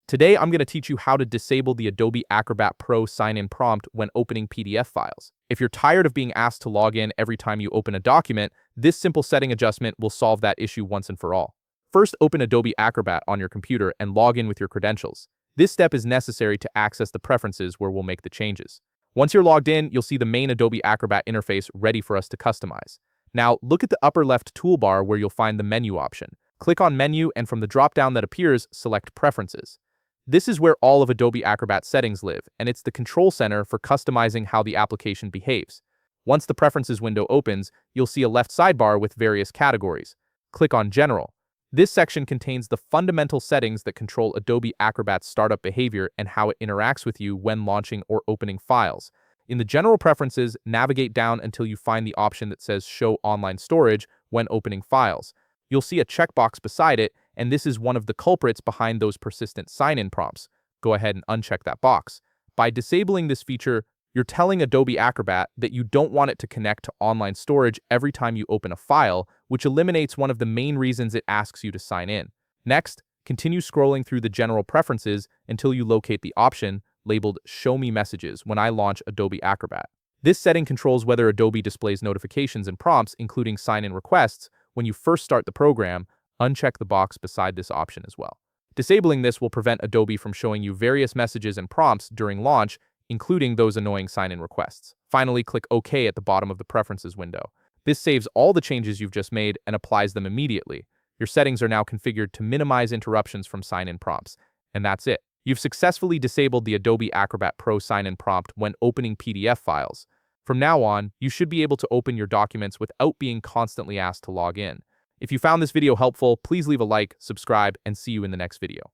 Today, I'm going to teach you how to disable the Adobe Acrobat Pro sign-in prompt when opening PDF files. If you're tired of being asked to log in every time you open a document, this simple setting adjustment will solve that issue once and for all. First, open Adobe Acrobat on your computer and log in with your credentials. This step is necessary to access the preferences where we'll make the changes. Once you're logged in, you'll see the main Adobe Acrobat interface ready for us to customize. Now, look at the upper left toolbar where you'll find the menu option. Click on Menu, and from the drop-down that appears, select Preferences. This is where all of Adobe Acrobat settings live, and it's the control center for customizing how the application behaves. Once the Preferences window opens, you'll see a left sidebar with various categories. Click on General. This section contains the fundamental settings that control Adobe Acrobat's startup behavior and how it interacts with you when launching or opening files. In the General Preferences, navigate down until you find the option that says Show Online Storage when opening files. You'll see a checkbox beside it, and this is one of the culprits behind those persistent sign-in prompts. Go ahead and uncheck that box. By disabling this feature, you're telling Adobe Acrobat that you don't want it to connect to online storage every time you open a file, which eliminates one of the main reasons it asks you to sign in. Next, continue scrolling through the General Preferences until you locate the option labeled Show Me Messages when I launch Adobe Acrobat. This setting controls whether Adobe displays notifications and prompts, including sign-in requests, when you first start the program. Uncheck the box beside this option as well. Disabling this will prevent Adobe from showing you various messages and prompts during launch, including those annoying sign-in requests. Finally, click OK at the bottom of the Preferences window. This saves all the changes you've just made and applies them immediately. Your settings are now configured to minimize interruptions from sign-in prompts. And that's it. You've successfully disabled the Adobe Acrobat Pro sign-in prompt when opening PDF files. From now on, you should be able to open your documents without being constantly asked to log in. If you found this video helpful, please leave a like, subscribe, and see you in the next video.